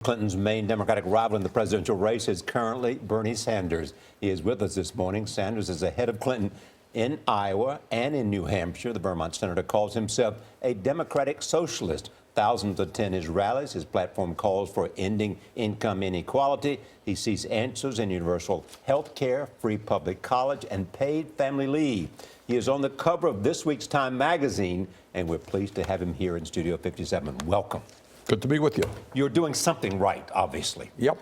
Clinton's main Democratic rival in the presidential race is currently Bernie Sanders. He is with us this morning. Sanders is ahead of Clinton in Iowa and in New Hampshire. The Vermont senator calls himself a Democratic socialist. Thousands attend his rallies. His platform calls for ending income inequality. He sees answers in universal health care, free public college, and paid family leave. He is on the cover of this week's Time magazine, and we're pleased to have him here in Studio 57. Welcome. Good to be with you. You're doing something right, obviously. Yep.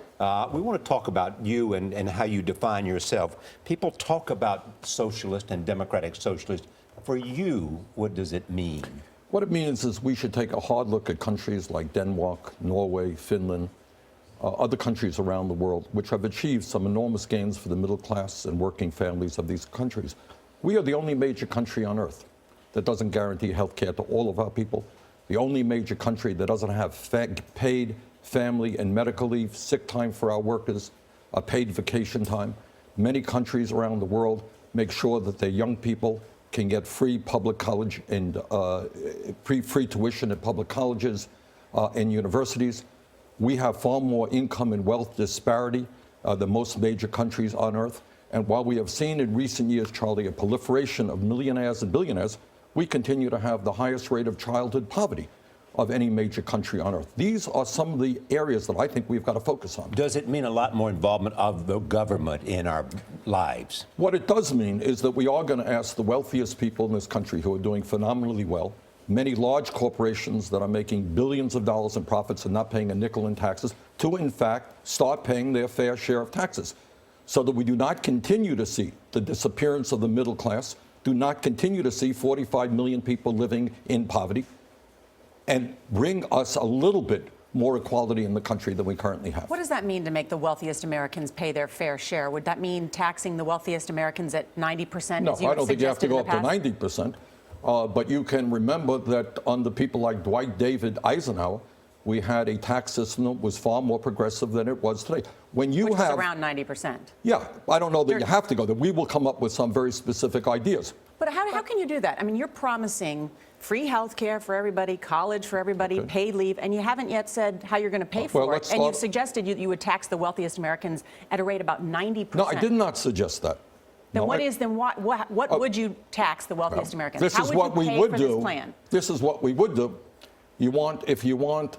We want to talk about you and how you define yourself. People talk about socialist and democratic socialist. For you, what does it mean? What it means is we should take a hard look at countries like Denmark, Norway, Finland, other countries around the world, which have achieved some enormous gains for the middle class and working families of these countries. We are the only major country on earth that doesn't guarantee health care to all of our people. The only major country that doesn't have paid family and medical leave, sick time for our workers, paid vacation time. Many countries around the world make sure that their young people can get free public college and free tuition at public colleges and universities. We have far more income and wealth disparity than most major countries on earth. And while we have seen in recent years, Charlie, a proliferation of millionaires and billionaires, we continue to have the highest rate of childhood poverty of any major country on earth. These are some of the areas that I think we've got to focus on. Does it mean a lot more involvement of the government in our lives? What it does mean is that we are going to ask the wealthiest people in this country who are doing phenomenally well, many large corporations that are making billions of dollars in profits and not paying a nickel in taxes, to in fact start paying their fair share of taxes, so that we do not continue to see the disappearance of the middle class, do not continue to see 45 million people living in poverty, and bring us a little bit more equality in the country than we currently have. What does that mean to make the wealthiest Americans pay their fair share? Would that mean taxing the wealthiest Americans at 90%? No, as you I don't think you have to go up to suggested 90%. But you can remember that under people like Dwight David Eisenhower, we had a tax system that was far more progressive than it was today. When you Which have was around 90%. Yeah, I don't know that you have to go there. We will come up with some very specific ideas. But how can you do that? I mean, you're promising free health care for everybody, college for everybody, paid leave, and you haven't yet said how you're going to pay for it. And you've suggested you would tax the wealthiest Americans at a rate about 90%. No, I did not suggest that. Then what would you tax the wealthiest Americans? This how is would what you we pay would for do. This plan? This is what we would do. If you want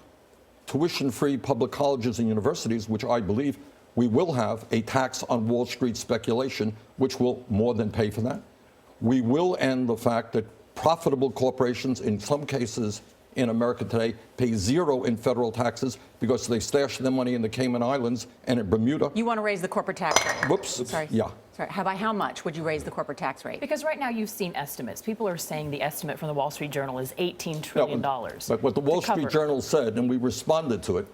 tuition-free public colleges and universities, which I believe we will have a tax on Wall Street speculation, which will more than pay for that. We will end the fact that profitable corporations, in some cases in America today, pay zero in federal taxes because they stash their money in the Cayman Islands and in Bermuda. You want to raise the corporate tax rate? Whoops. Sorry. Yeah. Sorry. By how much would you raise the corporate tax rate? Because right now you've seen estimates. People are saying the estimate from the Wall Street Journal is $18 trillion. But what the Wall Street Journal said, and we responded to it,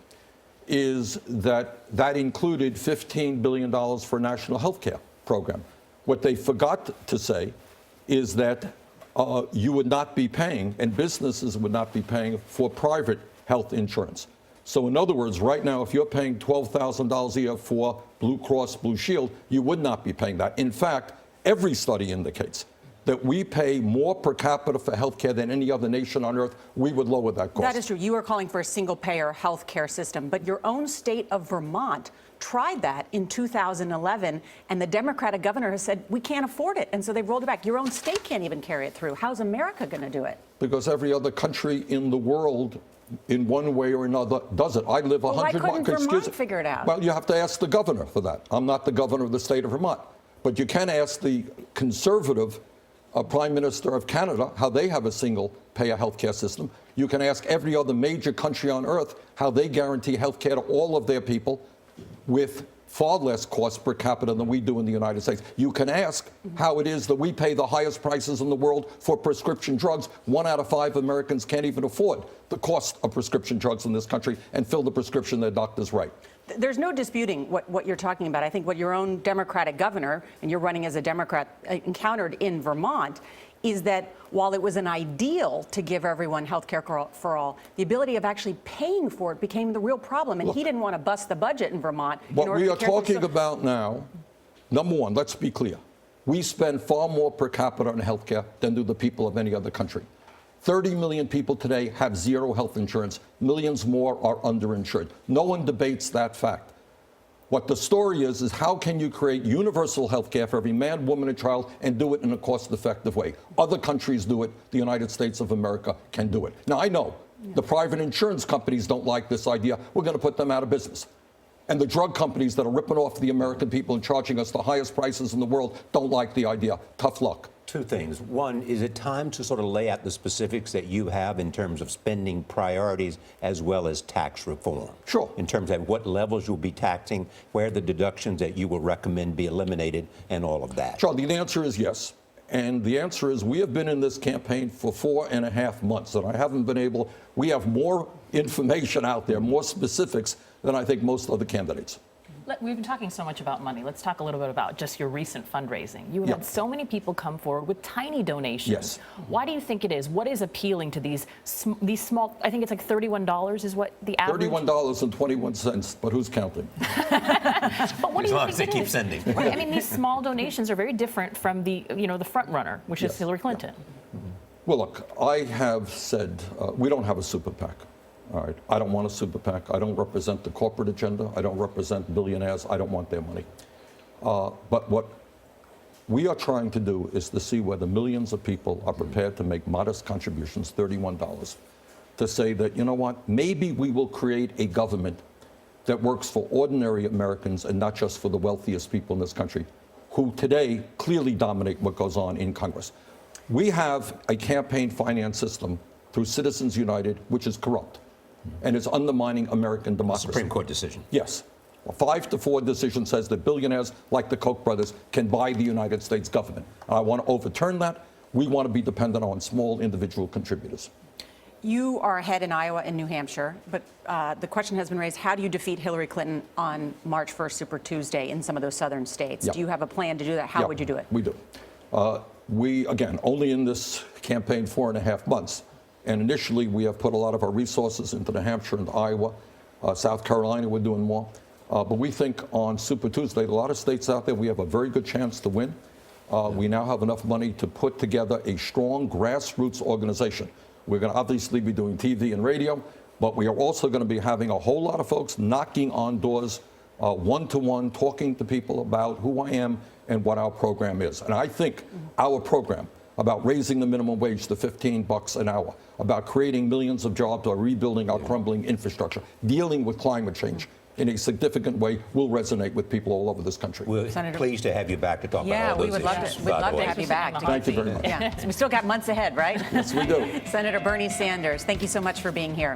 is that that included $15 billion for a national health care program. What they forgot to say is that you would not be paying, and businesses would not be paying for private health insurance. So in other words, right now, if you're paying $12,000 a year for Blue Cross Blue Shield, you would not be paying that. In fact, every study indicates that we pay more per capita for health care than any other nation on earth. We would lower that cost. That is true. You are calling for a single-payer health care system, but your own state of Vermont tried that in 2011, and the Democratic governor has said, we can't afford it, and so they've rolled it back. Your own state can't even carry it through. How's America going to do it? Because every other country in the world, in one way or another, does it. I live 100 miles. Why couldn't Vermont figure it out? Well, you have to ask the governor for that. I'm not the governor of the state of Vermont. But you can ask the conservative Prime Minister of Canada how they have a single-payer health care system. You can ask every other major country on earth how they guarantee health care to all of their people with far less cost per capita than we do in the United States. You can ask how it is that we pay the highest prices in the world for prescription drugs. 1 out of 5 Americans can't even afford the cost of prescription drugs in this country and fill the prescription their doctors write. There's no disputing what you're talking about. I think what your own Democratic governor, and you're running as a Democrat, encountered in Vermont is that while it was an ideal to give everyone health care for all, the ability of actually paying for it became the real problem. And he didn't want to bust the budget in Vermont. What we are talking about now, number one, let's be clear. We spend far more per capita on health care than do the people of any other country. 30 million people today have zero health insurance. Millions more are underinsured. No one debates that fact. What the story is how can you create universal health care for every man, woman, and child and do it in a cost-effective way? Other countries do it. The United States of America can do it. Now, I know the private insurance companies don't like this idea. We're going to put them out of business. And the drug companies that are ripping off the American people and charging us the highest prices in the world don't like the idea. Tough luck. Two things. One, is it time to sort of lay out the specifics that you have in terms of spending priorities as well as tax reform? Sure. In terms of what levels you'll be taxing, where the deductions that you will recommend be eliminated, and all of that. Charlie, the answer is yes. And the answer is we have been in this campaign for 4.5 months, and I haven't been able, we have more information out there, more specifics than I think most other candidates. We've been talking so much about money. Let's talk a little bit about just your recent fundraising. You Yeah. had so many people come forward with tiny donations. Yes. Why do you think it is? What is appealing to these small, I think it's like $31 is what the average? $31.21, but who's counting? But what do you think they it keep is? sending. Right, I mean, these small donations are very different from the, the front runner, which is Yes. Hillary Clinton. Well, look, I have said we don't have a super PAC. All right. I don't want a super PAC. I don't represent the corporate agenda. I don't represent billionaires. I don't want their money. But what we are trying to do is to see whether millions of people are prepared to make modest contributions, $31, to say that, you know what, maybe we will create a government that works for ordinary Americans and not just for the wealthiest people in this country, who today clearly dominate what goes on in Congress. We have a campaign finance system through Citizens United, which is corrupt. And it's undermining American democracy. Supreme Court decision. Yes. A 5-4 decision says that billionaires like the Koch brothers can buy the United States government. And I want to overturn that. We want to be dependent on small individual contributors. You are ahead in Iowa and New Hampshire, but the question has been raised, how do you defeat Hillary Clinton on March 1st, Super Tuesday, in some of those southern states? Yeah. Do you have a plan to do that? How Yeah, would you do it? We do. We, again, only in this campaign 4.5 months. And initially, we have put a lot of our resources into New Hampshire and Iowa. South Carolina, we're doing more. But we think on Super Tuesday, a lot of states out there, we have a very good chance to win. We now have enough money to put together a strong grassroots organization. We're going to obviously be doing TV and radio, but we are also going to be having a whole lot of folks knocking on doors, one-to-one, talking to people about who I am and what our program is. And I think our program about raising the minimum wage to $15 an hour, about creating millions of jobs or rebuilding our crumbling infrastructure, dealing with climate change in a significant way will resonate with people all over this country. We're Senator- pleased to have you back to talk Yeah, about all we those would love issues. to. We'd by the love to way. have you back. Thank you very much. Yeah, we still got months ahead, right? Yes, we do. Senator Bernie Sanders, thank you so much for being here.